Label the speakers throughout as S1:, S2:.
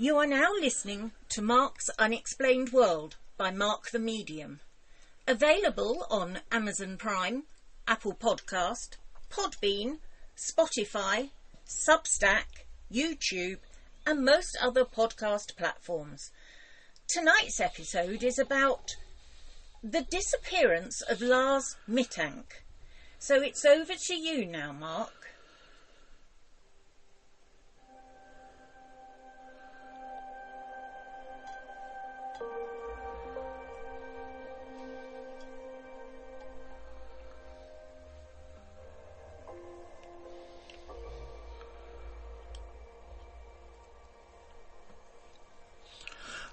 S1: You are now listening to Mark's Unexplained World by Mark the Medium. Available on Amazon Prime, Apple Podcast, Podbean, Spotify, Substack, YouTube and most other podcast platforms. Tonight's episode is about the disappearance of Lars Mittank. So it's over to you now, Mark.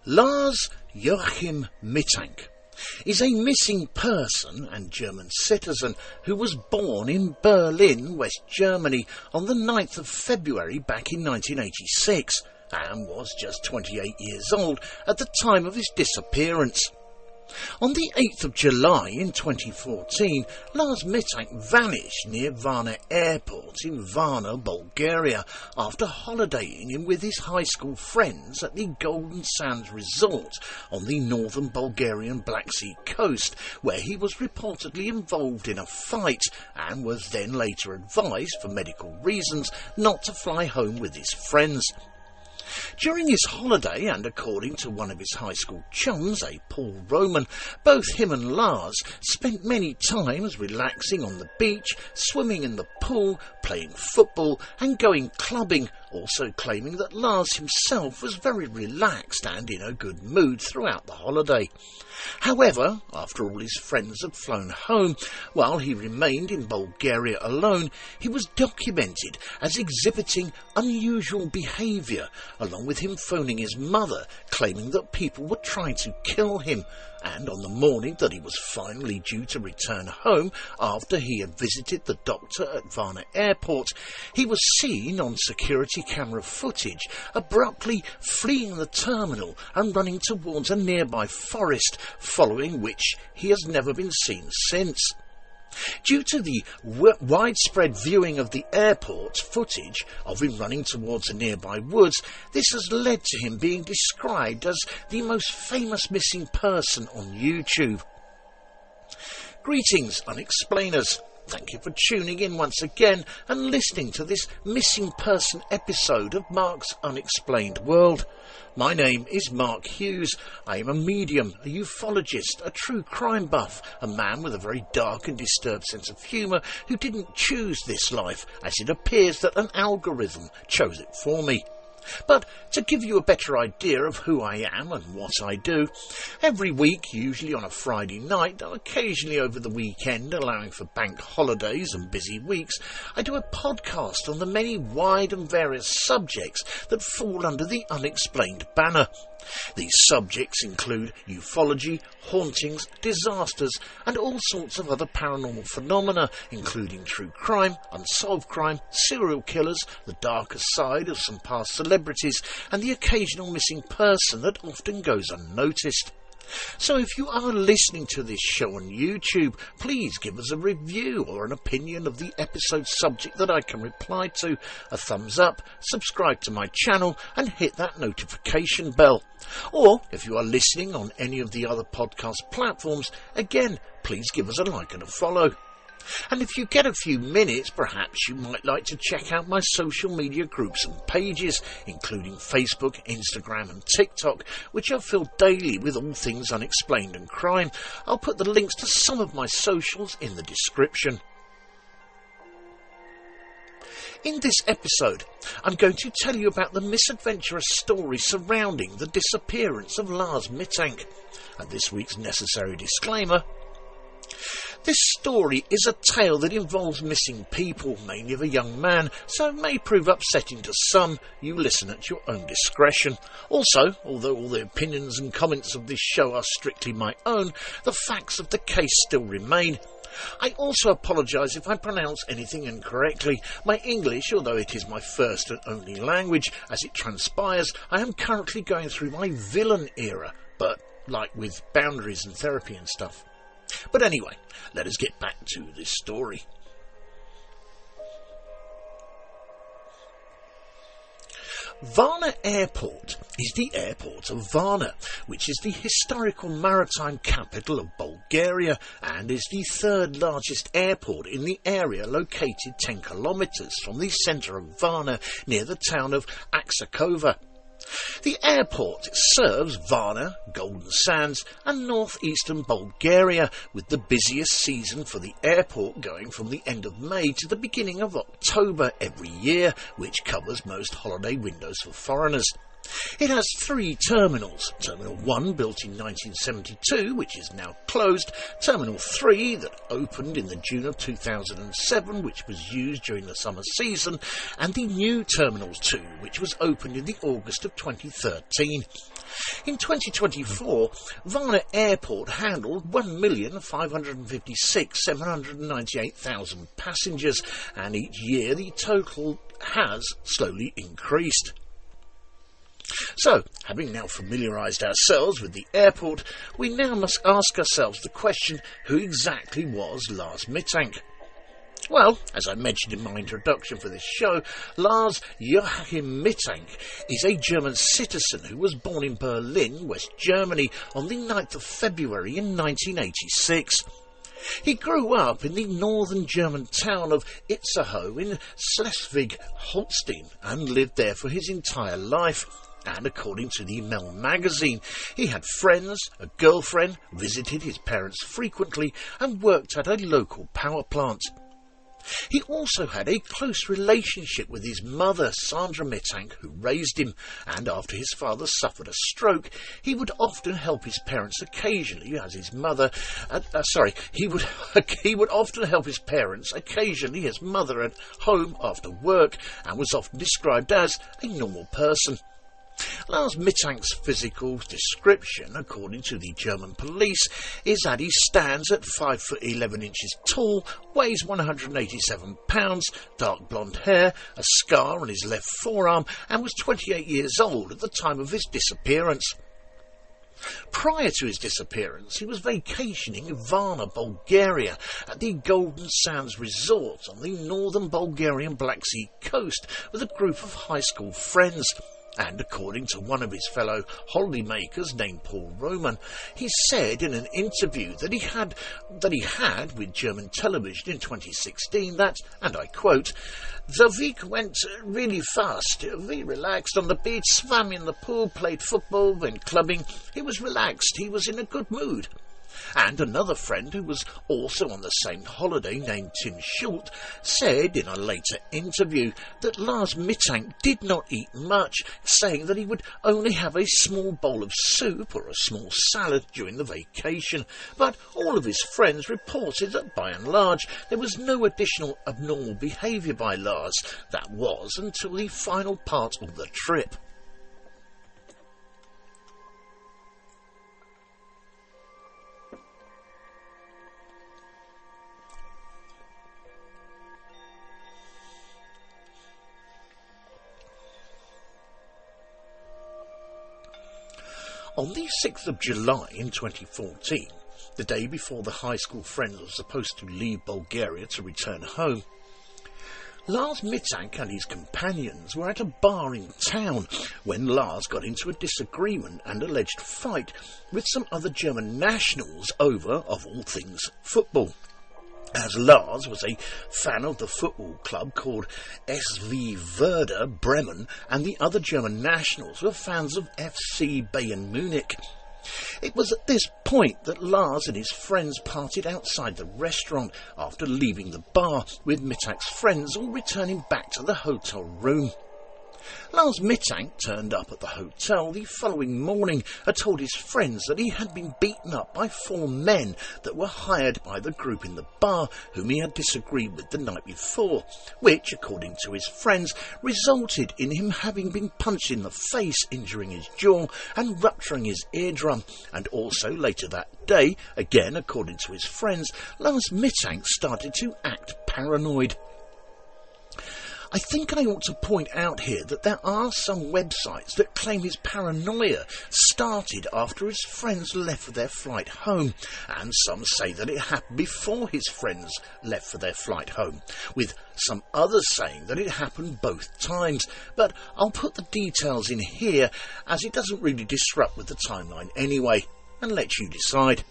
S2: Lars Joachim Mittank is a missing person and German citizen who was born in Berlin, West Germany on the 9th of February back in 1986 and was just 28 years old at the time of his disappearance. On the 8th of July in 2014, Lars Mittank vanished near Varna Airport in Varna, Bulgaria, after holidaying with his high school friends at the Golden Sands Resort on the northern Bulgarian Black Sea coast, where he was reportedly involved in a fight and was then later advised, for medical reasons, not to fly home with his friends. During his holiday, and according to one of his high school chums, a Paul Roman, both him and Lars spent many times relaxing on the beach, swimming in the pool, playing football and going clubbing, also claiming that Lars himself was very relaxed and in a good mood throughout the holiday. However, after all his friends had flown home, while he remained in Bulgaria alone, he was documented as exhibiting unusual behaviour, along with him phoning his mother, claiming that people were trying to kill him. And on the morning that he was finally due to return home after he had visited the doctor at Varna Airport, he was seen on security camera footage abruptly fleeing the terminal and running towards a nearby forest, following which he has never been seen since. Due to the widespread viewing of the airport footage of him running towards the nearby woods, this has led to him being described as the most famous missing person on YouTube. Greetings, Unexplainers. Thank you for tuning in once again and listening to this missing person episode of Mark's Unexplained World. My name is Mark Hughes. I am a medium, a ufologist, a true crime buff, a man with a very dark and disturbed sense of humour who didn't choose this life, as it appears that an algorithm chose it for me. But to give you a better idea of who I am and what I do, every week, usually on a Friday night, though occasionally over the weekend, allowing for bank holidays and busy weeks, I do a podcast on the many wide and various subjects that fall under the Unexplained banner. These subjects include ufology, hauntings, disasters and all sorts of other paranormal phenomena, including true crime, unsolved crime, serial killers, the darker side of some past celebrities and the occasional missing person that often goes unnoticed. So if you are listening to this show on YouTube, please give us a review or an opinion of the episode subject that I can reply to, a thumbs up, subscribe to my channel and hit that notification bell. Or if you are listening on any of the other podcast platforms, again, please give us a like and a follow. And if you get a few minutes, perhaps you might like to check out my social media groups and pages, including Facebook, Instagram and TikTok, which are filled daily with all things unexplained and crime. I'll put the links to some of my socials in the description. In this episode, I'm going to tell you about the misadventurous story surrounding the disappearance of Lars Mittank. And this week's necessary disclaimer: this story is a tale that involves missing people, mainly of a young man, so it may prove upsetting to some. You listen at your own discretion. Also, although all the opinions and comments of this show are strictly my own, the facts of the case still remain. I also apologise if I pronounce anything incorrectly. My English, although it is my first and only language, as it transpires, I am currently going through my villain era, but like with boundaries and therapy and stuff. But anyway, let us get back to this story. Varna Airport is the airport of Varna, which is the historical maritime capital of Bulgaria and is the third largest airport in the area, located 10 kilometres from the centre of Varna near the town of Aksakova. The airport serves Varna, Golden Sands and northeastern Bulgaria, with the busiest season for the airport going from the end of May to the beginning of October every year, which covers most holiday windows for foreigners. It has 3 terminals. Terminal 1, built in 1972, which is now closed. Terminal 3, that opened in the June of 2007, which was used during the summer season. And the new Terminal 2, which was opened in the August of 2013. In 2024, Varna Airport handled 1,556,798,000 passengers, and each year the total has slowly increased. So, having now familiarised ourselves with the airport, we now must ask ourselves the question, who exactly was Lars Mittank? Well, as I mentioned in my introduction for this show, Lars Joachim Mittank is a German citizen who was born in Berlin, West Germany, on the 9th of February in 1986. He grew up in the northern German town of Itzehoe in Schleswig-Holstein and lived there for his entire life. And according to the Mail magazine, he had friends, a girlfriend, visited his parents frequently and worked at a local power plant. He also had a close relationship with his mother, Sandra Mittank, who raised him, and after his father suffered a stroke, he would often help his parents occasionally, as his mother... he would often help his parents occasionally, his mother, at home after work, and was often described as a normal person. Lars Mittank's physical description, according to the German police, is that he stands at 5 foot 11 inches tall, weighs 187 pounds, dark blonde hair, a scar on his left forearm, and was 28 years old at the time of his disappearance. Prior to his disappearance, he was vacationing in Varna, Bulgaria, at the Golden Sands resort on the northern Bulgarian Black Sea coast with a group of high school friends. And according to one of his fellow holidaymakers named Paul Roman, he said in an interview that he had with German television in 2016 that, and I quote, "The week went really fast. We relaxed on the beach, swam in the pool, played football, went clubbing. He was relaxed. He was in a good mood." And another friend who was also on the same holiday, named Tim Schult, said in a later interview that Lars Mittank did not eat much, saying that he would only have a small bowl of soup or a small salad during the vacation. But all of his friends reported that by and large there was no additional abnormal behaviour by Lars. That was until the final part of the trip. On the 6th of July in 2014, the day before the high school friends were supposed to leave Bulgaria to return home, Lars Mittank and his companions were at a bar in town when Lars got into a disagreement and alleged fight with some other German nationals over, of all things, football. As Lars was a fan of the football club called SV Werder Bremen, and the other German nationals were fans of FC Bayern Munich. It was at this point that Lars and his friends parted outside the restaurant after leaving the bar, with Mittank's friends all returning back to the hotel room. Lars Mittank turned up at the hotel the following morning and told his friends that he had been beaten up by 4 men that were hired by the group in the bar whom he had disagreed with the night before, which, according to his friends, resulted in him having been punched in the face, injuring his jaw and rupturing his eardrum. And also later that day, again according to his friends, Lars Mittank started to act paranoid. I think I ought to point out here that there are some websites that claim his paranoia started after his friends left for their flight home, and some say that it happened before his friends left for their flight home, with some others saying that it happened both times, but I'll put the details in here as it doesn't really disrupt with the timeline anyway, and let you decide.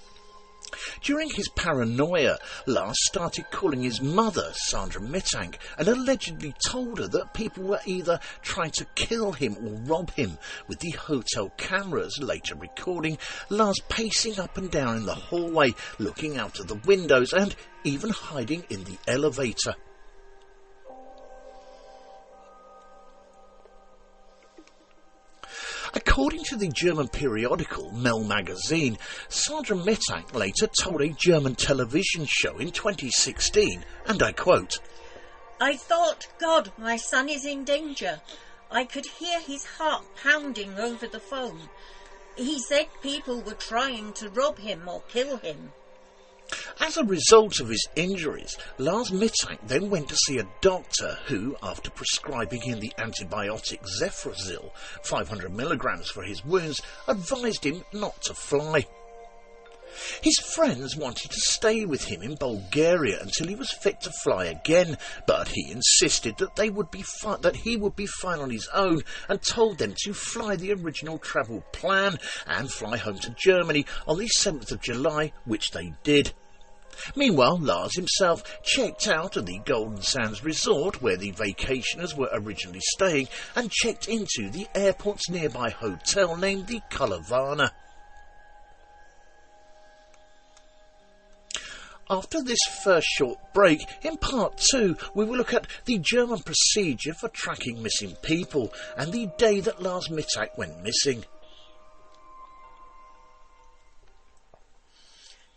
S2: During his paranoia, Lars started calling his mother, Sandra Mittank, and allegedly told her that people were either trying to kill him or rob him, with the hotel cameras later recording Lars pacing up and down in the hallway, looking out of the windows and even hiding in the elevator. According to the German periodical Mel magazine, Sandra Mittank later told a German television show in 2016, and I quote,
S1: "I thought, God, my son is in danger. I could hear his heart pounding over the phone. He said people were trying to rob him or kill him."
S2: As a result of his injuries, Lars Mittank then went to see a doctor who, after prescribing him the antibiotic Zefrazil, 500 milligrams for his wounds, advised him not to fly. His friends wanted to stay with him in Bulgaria until he was fit to fly again, but he insisted that he would be fine on his own, and told them to fly the original travel plan and fly home to Germany on the 7th of July, which they did. Meanwhile, Lars himself checked out of the Golden Sands resort where the vacationers were originally staying and checked into the airport's nearby hotel named the Varna. After this first short break, in part 2, we will look at the German procedure for tracking missing people and the day that Lars Mittank went missing.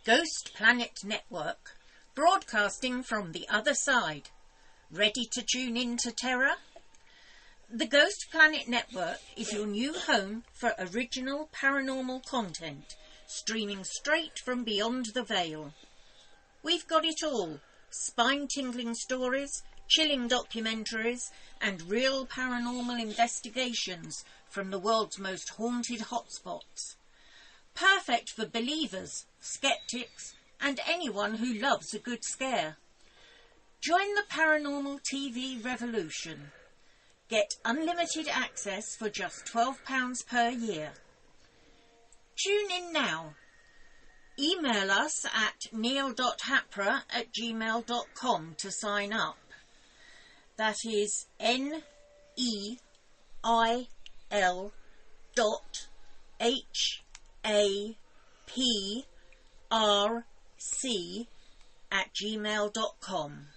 S1: Ghost Planet Network, broadcasting from the other side. Ready to tune in to terror? The Ghost Planet Network is your new home for original paranormal content, streaming straight from beyond the veil. We've got it all: spine-tingling stories, chilling documentaries, and real paranormal investigations from the world's most haunted hotspots. Perfect for believers, skeptics, and anyone who loves a good scare. Join the paranormal TV revolution. Get unlimited access for just £12 per year. Tune in now. Email us at neil.hapra@gmail.com to sign up. That is neil.haprc@gmail.com.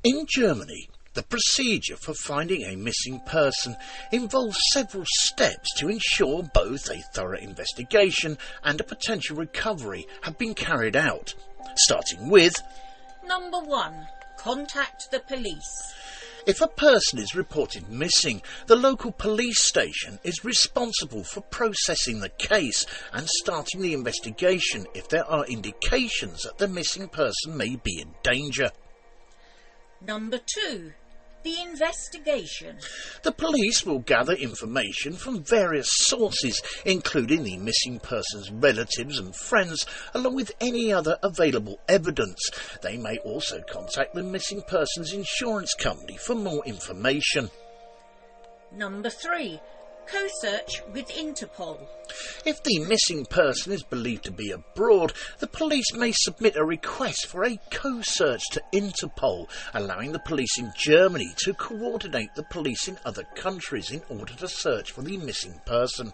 S2: In Germany, the procedure for finding a missing person involves several steps to ensure both a thorough investigation and a potential recovery have been carried out, starting with
S1: Number 1. Contact the police.
S2: If a person is reported missing, the local police station is responsible for processing the case and starting the investigation if there are indications that the missing person may be in danger.
S1: Number 2. The investigation.
S2: The police will gather information from various sources, including the missing person's relatives and friends, along with any other available evidence. They may also contact the missing person's insurance company for more information.
S1: Number 3. Co-search with Interpol.
S2: If the missing person is believed to be abroad, the police may submit a request for a co-search to Interpol, allowing the police in Germany to coordinate the police in other countries in order to search for the missing person.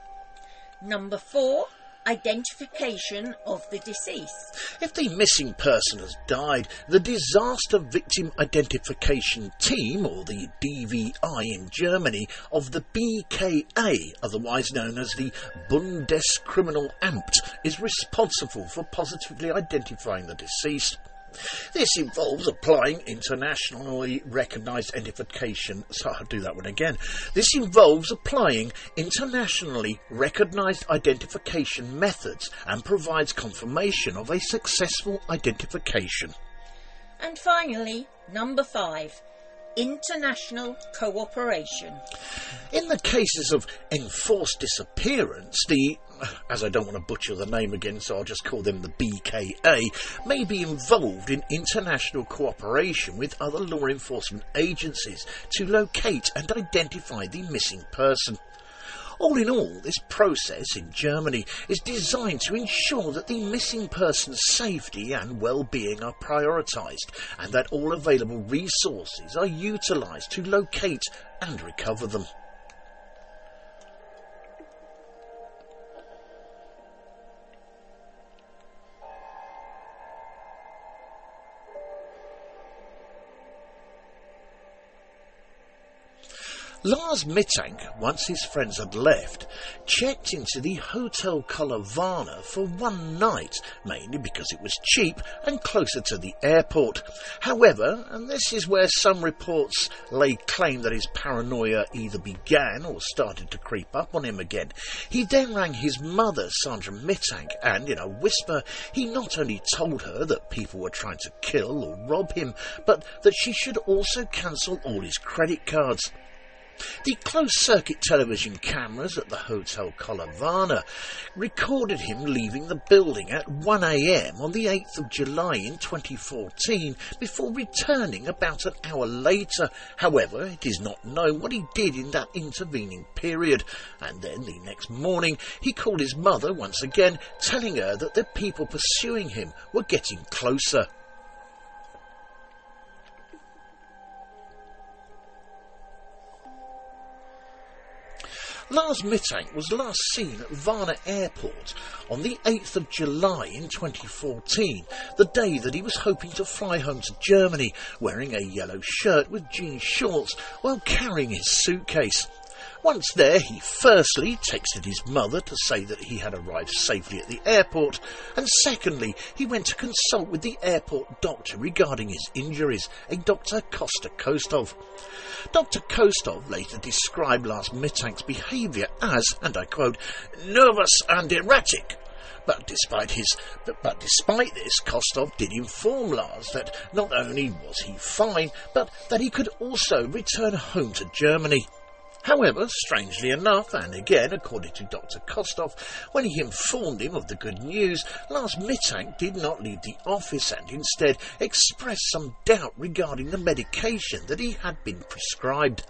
S1: Number 4. Identification of the deceased.
S2: If the missing person has died, the Disaster Victim Identification Team, or the DVI in Germany, of the BKA, otherwise known as the Bundeskriminalamt, is responsible for positively identifying the deceased. This involves applying internationally recognised identification. So I'll do that one again. This involves applying internationally recognised identification methods and provides confirmation of a successful identification.
S1: And finally, number 5. International cooperation.
S2: In the cases of enforced disappearance, as I don't want to butcher the name again, so I'll just call them the BKA, may be involved in international cooperation with other law enforcement agencies to locate and identify the missing person. All in all, this process in Germany is designed to ensure that the missing person's safety and well-being are prioritised and that all available resources are utilised to locate and recover them. Lars Mittank, once his friends had left, checked into the Hotel Colour Varna for one night, mainly because it was cheap and closer to the airport. However, and this is where some reports lay claim that his paranoia either began or started to creep up on him again, he then rang his mother, Sandra Mittank, and in a whisper he not only told her that people were trying to kill or rob him, but that she should also cancel all his credit cards. The closed-circuit television cameras at the Hotel Colour Varna recorded him leaving the building at 1 a.m. on the 8th of July in 2014 before returning about an hour later. However, it is not known what he did in that intervening period. And then the next morning he called his mother once again, telling her that the people pursuing him were getting closer. Lars Mittank was last seen at Varna Airport on the 8th of July in 2014, the day that he was hoping to fly home to Germany, wearing a yellow shirt with jean shorts while carrying his suitcase. Once there, he firstly texted his mother to say that he had arrived safely at the airport, and secondly, he went to consult with the airport doctor regarding his injuries, a Dr. Kostov. Dr. Kostov later described Lars Mittank's behaviour as, and I quote, nervous and erratic. But despite this, Kostov did inform Lars that not only was he fine, but that he could also return home to Germany. However, strangely enough, and again according to Dr. Kostov, when he informed him of the good news, Lars Mittank did not leave the office and instead expressed some doubt regarding the medication that he had been prescribed.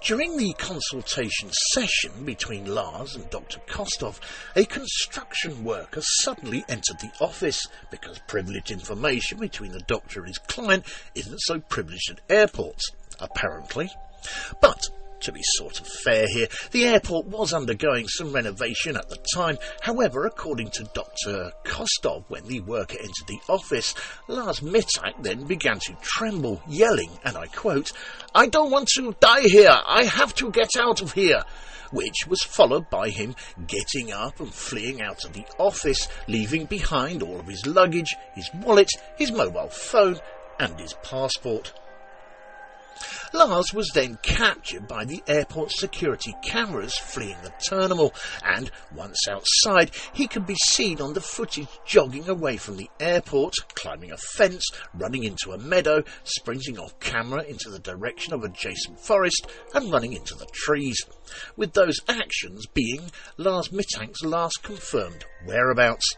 S2: During the consultation session between Lars and Dr. Kostov, a construction worker suddenly entered the office because privileged information between the doctor and his client isn't so privileged at airports, apparently. But, to be sort of fair here, the airport was undergoing some renovation at the time. However, according to Dr. Kostov, when the worker entered the office, Lars Mittank then began to tremble, yelling, and I quote, "I don't want to die here, I have to get out of here," which was followed by him getting up and fleeing out of the office, leaving behind all of his luggage, his wallet, his mobile phone, and his passport. Lars was then captured by the airport security cameras fleeing the terminal, and once outside he could be seen on the footage jogging away from the airport, climbing a fence, running into a meadow, sprinting off camera into the direction of adjacent forest and running into the trees, with those actions being Lars Mittank's last confirmed whereabouts.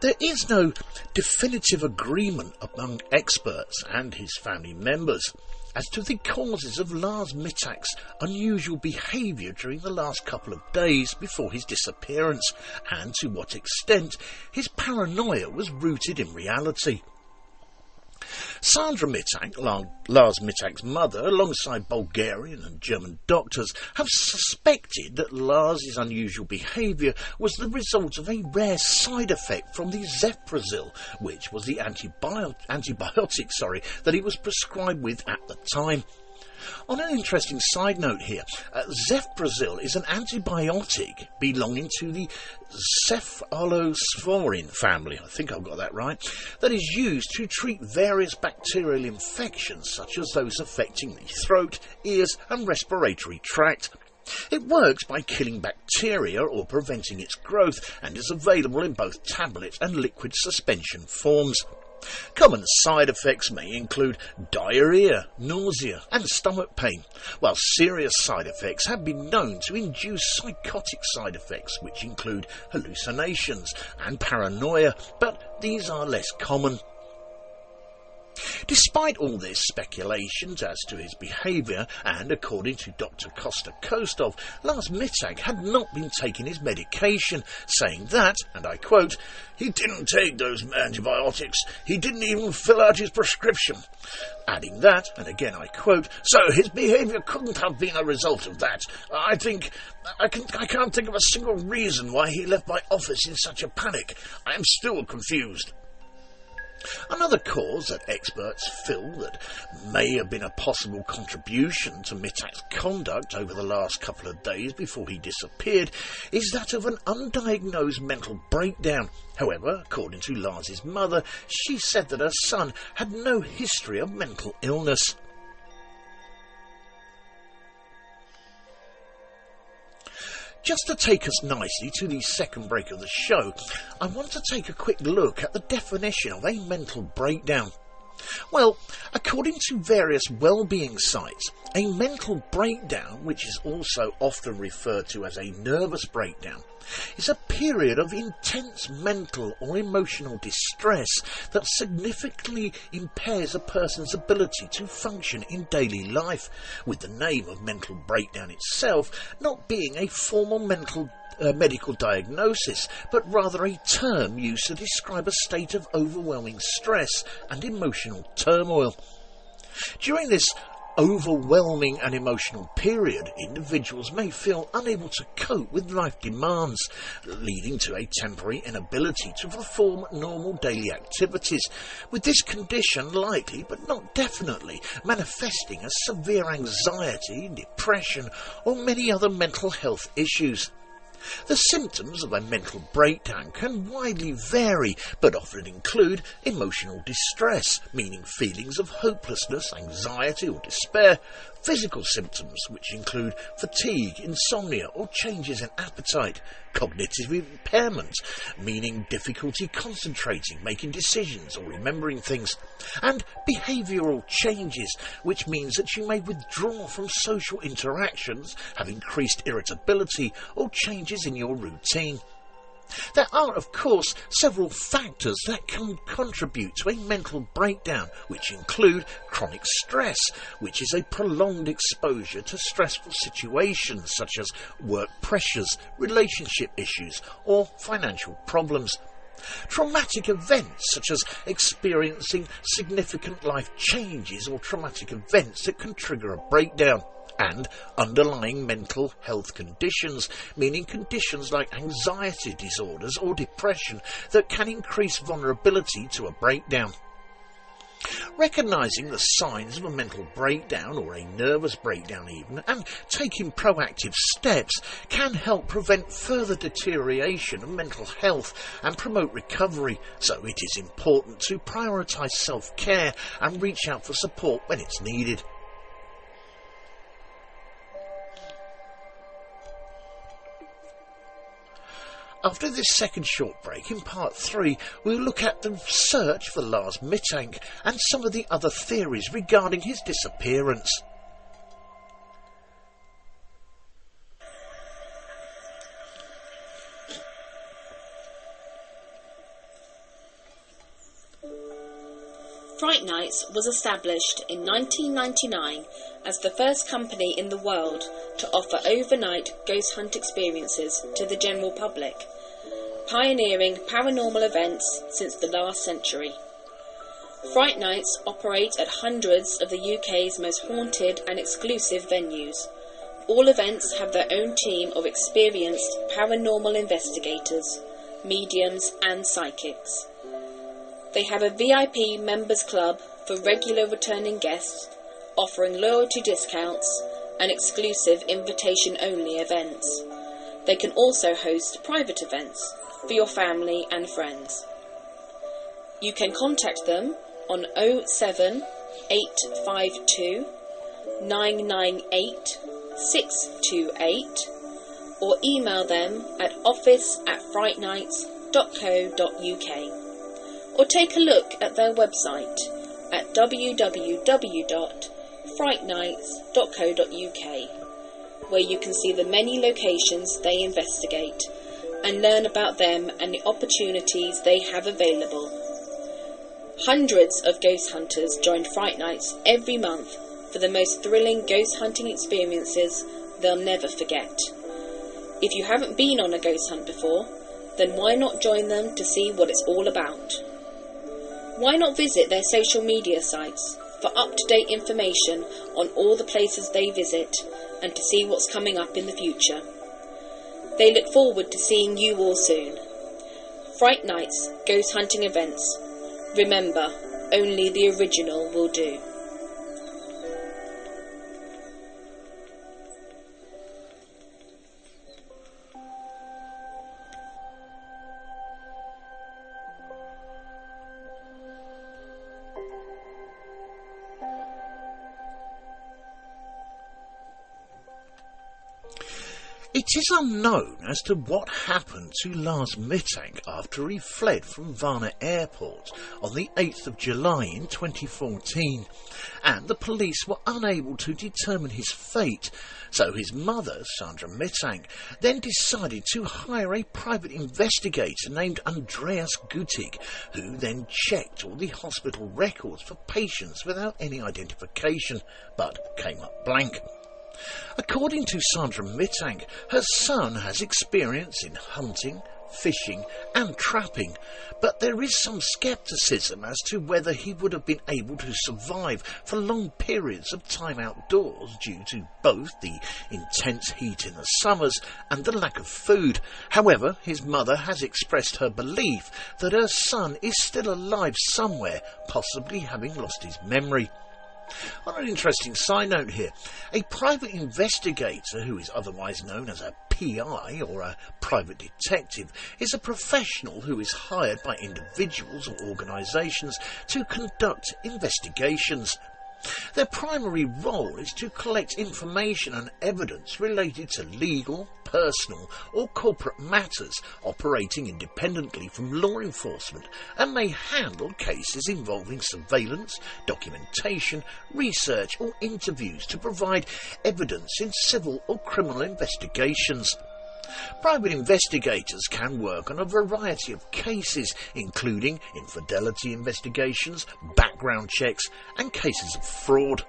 S2: There is no definitive agreement among experts and his family members as to the causes of Lars Mittank's unusual behaviour during the last couple of days before his disappearance, and to what extent his paranoia was rooted in reality. Sandra Mittank, Lars Mittank's mother, alongside Bulgarian and German doctors, have suspected that Lars's unusual behaviour was the result of a rare side effect from the Zeprazil, which was the antibiotic that he was prescribed with at the time. On an interesting side note here, Zeprazil is an antibiotic belonging to the cephalosporin family, I think I've got that right, that is used to treat various bacterial infections such as those affecting the throat, ears and respiratory tract. It works by killing bacteria or preventing its growth and is available in both tablet and liquid suspension forms. Common side effects may include diarrhea, nausea and stomach pain, while serious side effects have been known to induce psychotic side effects which include hallucinations and paranoia, but these are less common. Despite all this speculations as to his behaviour, and according to Dr. Costa-Kostov, Lars Mittank had not been taking his medication, saying that, and I quote, "He didn't take those antibiotics, he didn't even fill out his prescription," adding that, and again I quote, "So his behaviour couldn't have been a result of that. I can't think of a single reason why he left my office in such a panic. I am still confused." Another cause that experts feel that may have been a possible contribution to Mittank's conduct over the last couple of days before he disappeared is that of an undiagnosed mental breakdown. However, according to Lars's mother, she said that her son had no history of mental illness. Just to take us nicely to the second break of the show, I want to take a quick look at the definition of a mental breakdown. Well, according to various well-being sites, a mental breakdown, which is also often referred to as a nervous breakdown, is a period of intense mental or emotional distress that significantly impairs a person's ability to function in daily life, with the name of mental breakdown itself not being a formal medical diagnosis, but rather a term used to describe a state of overwhelming stress and emotional turmoil. During this overwhelming and emotional period, individuals may feel unable to cope with life demands, leading to a temporary inability to perform normal daily activities, with this condition likely but not definitely manifesting as severe anxiety, depression or many other mental health issues. The symptoms of a mental breakdown can widely vary, but often include emotional distress, meaning feelings of hopelessness, anxiety or despair, physical symptoms, which include fatigue, insomnia or changes in appetite, cognitive impairment, meaning difficulty concentrating, making decisions or remembering things, and behavioural changes, which means that you may withdraw from social interactions, have increased irritability or changes in your routine. There are, of course, several factors that can contribute to a mental breakdown, which include chronic stress, which is a prolonged exposure to stressful situations such as work pressures, relationship issues, or financial problems. Traumatic events such as experiencing significant life changes or traumatic events that can trigger a breakdown. And underlying mental health conditions, meaning conditions like anxiety disorders or depression that can increase vulnerability to a breakdown. Recognising the signs of a mental breakdown or a nervous breakdown even, and taking proactive steps can help prevent further deterioration of mental health and promote recovery, so it is important to prioritise self-care and reach out for support when it's needed. After this second short break, in part 3, we'll look at the search for Lars Mittank and some of the other theories regarding his disappearance.
S3: Fright Nights was established in 1999 as the first company in the world to offer overnight ghost hunt experiences to the general public, pioneering paranormal events since the last century. Fright Nights operate at hundreds of the UK's most haunted and exclusive venues. All events have their own team of experienced paranormal investigators, mediums and psychics. They have a VIP members club for regular returning guests, offering loyalty discounts and exclusive invitation-only events. They can also host private events for your family and friends. You can contact them on 07 852 998 628 or email them at office@frightnights.co.uk, or take a look at their website at www.frightnights.co.uk, where you can see the many locations they investigate and learn about them and the opportunities they have available. Hundreds of ghost hunters join Fright Nights every month for the most thrilling ghost hunting experiences they'll never forget. If you haven't been on a ghost hunt before, then why not join them to see what it's all about? Why not visit their social media sites for up-to-date information on all the places they visit and to see what's coming up in the future? They look forward to seeing you all soon. Fright Nights Ghost Hunting Events. Remember, only the original will do.
S2: It is unknown as to what happened to Lars Mittank after he fled from Varna Airport on the 8th of July in 2014, and the police were unable to determine his fate, so his mother, Sandra Mittank, then decided to hire a private investigator named Andreas Gutig, who then checked all the hospital records for patients without any identification, but came up blank. According to Sandra Mittank, her son has experience in hunting, fishing and trapping, but there is some scepticism as to whether he would have been able to survive for long periods of time outdoors due to both the intense heat in the summers and the lack of food. However, his mother has expressed her belief that her son is still alive somewhere, possibly having lost his memory. On an interesting side note here, a private investigator, who is otherwise known as a PI or a private detective, is a professional who is hired by individuals or organisations to conduct investigations. Their primary role is to collect information and evidence related to legal, personal or corporate matters, operating independently from law enforcement, and may handle cases involving surveillance, documentation, research or interviews to provide evidence in civil or criminal investigations. Private investigators can work on a variety of cases, including infidelity investigations, background checks, and cases of fraud.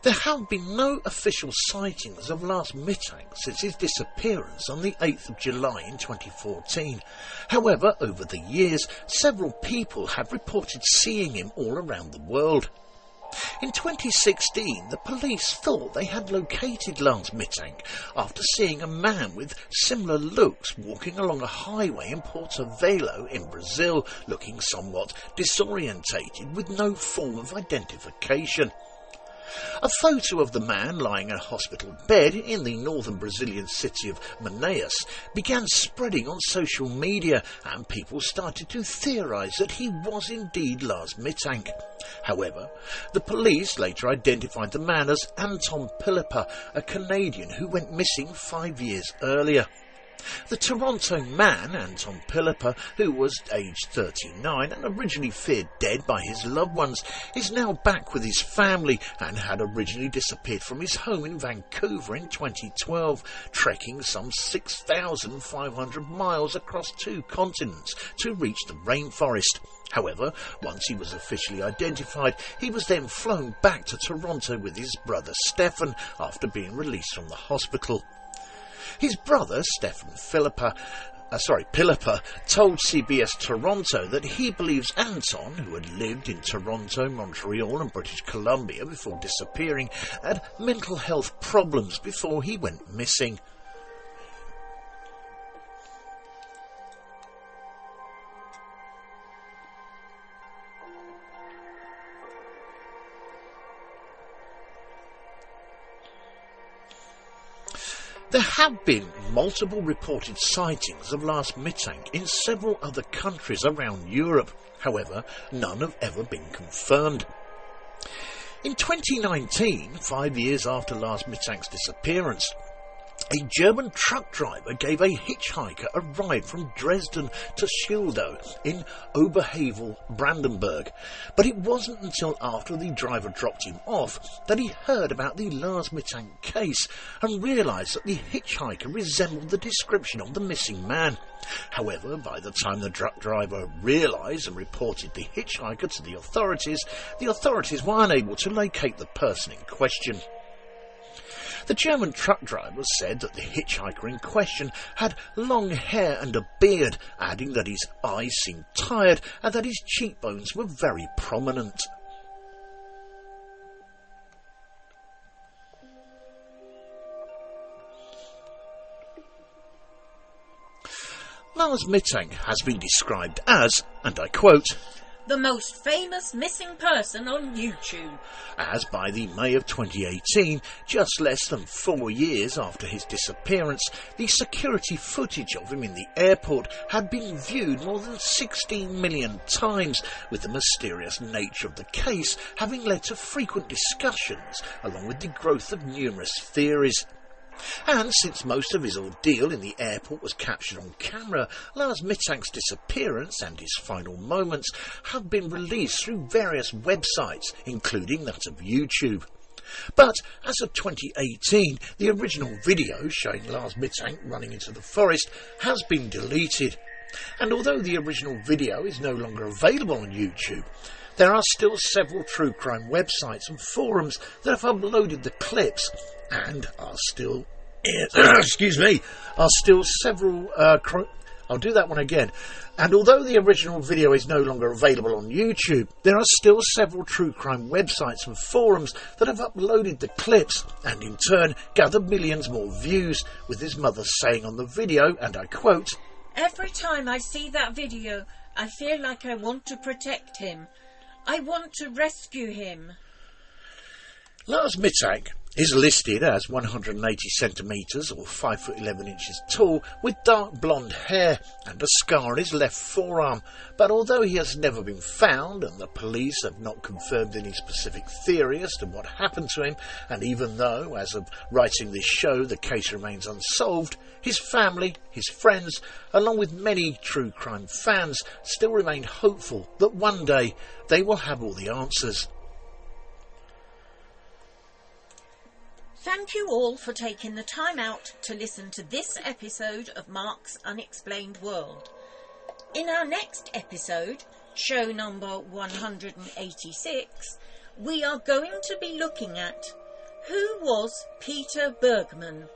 S2: There have been no official sightings of Lars Mittank since his disappearance on the 8th of July in 2014. However, over the years, several people have reported seeing him all around the world. In 2016, the police thought they had located Lars Mittank after seeing a man with similar looks walking along a highway in Porto Velho in Brazil, looking somewhat disorientated with no form of identification. A photo of the man lying in a hospital bed in the northern Brazilian city of Manaus began spreading on social media, and people started to theorise that he was indeed Lars Mittank. However, the police later identified the man as Anton Pilipa, a Canadian who went missing 5 years earlier. The Toronto man, Anton Piliper, who was aged 39 and originally feared dead by his loved ones, is now back with his family and had originally disappeared from his home in Vancouver in 2012, trekking some 6,500 miles across 2 continents to reach the rainforest. However, once he was officially identified, he was then flown back to Toronto with his brother Stefan after being released from the hospital. His brother, Stefan Piliper, told CBS Toronto that he believes Anton, who had lived in Toronto, Montreal and British Columbia before disappearing, had mental health problems before he went missing. There have been multiple reported sightings of Lars Mittank in several other countries around Europe. However, none have ever been confirmed. In 2019, 5 years after Lars Mittank's disappearance, a German truck driver gave a hitchhiker a ride from Dresden to Schildow in Oberhavel, Brandenburg. But it wasn't until after the driver dropped him off that he heard about the Lars Mittank case and realised that the hitchhiker resembled the description of the missing man. However, by the time the truck driver realised and reported the hitchhiker to the authorities were unable to locate the person in question. The German truck driver said that the hitchhiker in question had long hair and a beard, adding that his eyes seemed tired and that his cheekbones were very prominent. Lars Mittank has been described as, and I quote,
S1: the most famous missing person on YouTube.
S2: As by the May of 2018, just less than 4 years after his disappearance, the security footage of him in the airport had been viewed more than 16 million times, with the mysterious nature of the case having led to frequent discussions, along with the growth of numerous theories. And since most of his ordeal in the airport was captured on camera, Lars Mittank's disappearance and his final moments have been released through various websites, including that of YouTube. But as of 2018, the original video showing Lars Mittank running into the forest has been deleted. And although the original video is no longer available on YouTube, there are still several true crime websites and forums that have uploaded the clips and are still several I'll do that one again. And although the original video is no longer available on YouTube, there are still several true crime websites and forums that have uploaded the clips and in turn gathered millions more views, with his mother saying on the video, and I quote,
S1: "Every time I see that video, I feel like I want to protect him. I want to rescue him."
S2: Lars Mittank is listed as 180 centimetres or 5 foot 11 inches tall, with dark blonde hair and a scar on his left forearm. But although he has never been found and the police have not confirmed any specific theory as to what happened to him, and even though, as of writing this show, the case remains unsolved, his family, his friends, along with many true crime fans, still remain hopeful that one day they will have all the answers.
S1: Thank you all for taking the time out to listen to this episode of Mark's Unexplained World. In our next episode, show number 186, we are going to be looking at who was Peter Bergman.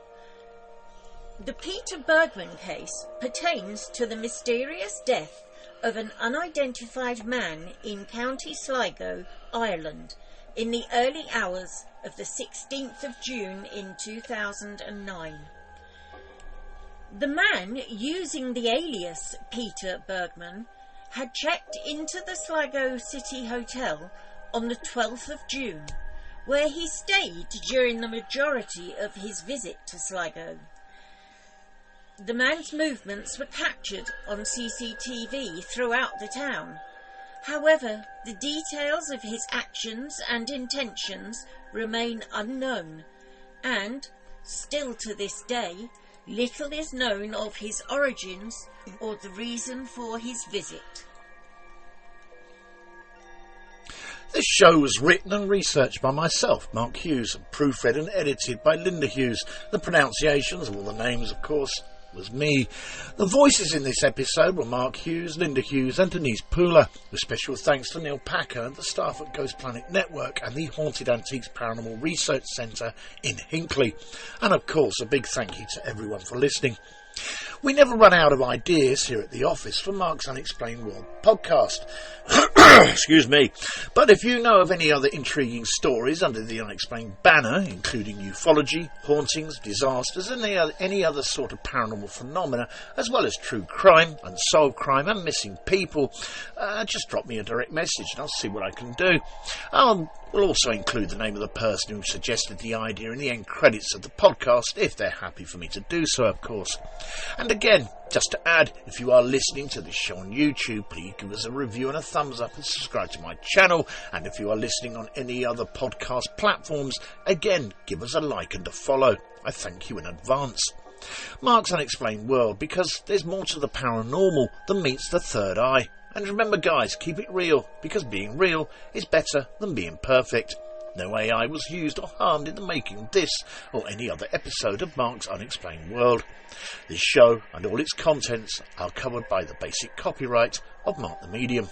S1: The Peter Bergman case pertains to the mysterious death of an unidentified man in County Sligo, Ireland, in the early hours of the 16th of June in 2009. The man using the alias Peter Bergman had checked into the Sligo City Hotel on the 12th of June, where he stayed during the majority of his visit to Sligo. The man's movements were captured on CCTV throughout the town. However, the details of his actions and intentions remain unknown, and, still to this day, Little is known of his origins or the reason for his visit.
S2: This show was written and researched by myself, Mark Hughes, and proofread and edited by Linda Hughes. The pronunciations of all the names, of course, was me. The voices in this episode were Mark Hughes, Linda Hughes and Denise Poolar, with special thanks to Neil Packer and the staff at Ghost Planet Network and the Haunted Antiques Paranormal Research Centre in Hinckley. And of course a big thank you to everyone for listening. We never run out of ideas here at the office for Mark's Unexplained World podcast. Excuse me. But if you know of any other intriguing stories under the Unexplained banner, including ufology, hauntings, disasters and any other sort of paranormal phenomena, as well as true crime, unsolved crime and missing people, just drop me a direct message and I'll see what I can do. We'll also include the name of the person who suggested the idea in the end credits of the podcast, if they're happy for me to do so, of course. And again, just to add, if you are listening to this show on YouTube, please give us a review and a thumbs up and subscribe to my channel. And if you are listening on any other podcast platforms, again, give us a like and a follow. I thank you in advance. Mark's Unexplained World, because there's more to the paranormal than meets the third eye. And remember guys, keep it real, because being real is better than being perfect. No AI was used or harmed in the making of this or any other episode of Mark's Unexplained World. This show and all its contents are covered by the basic copyright of Mark the Medium.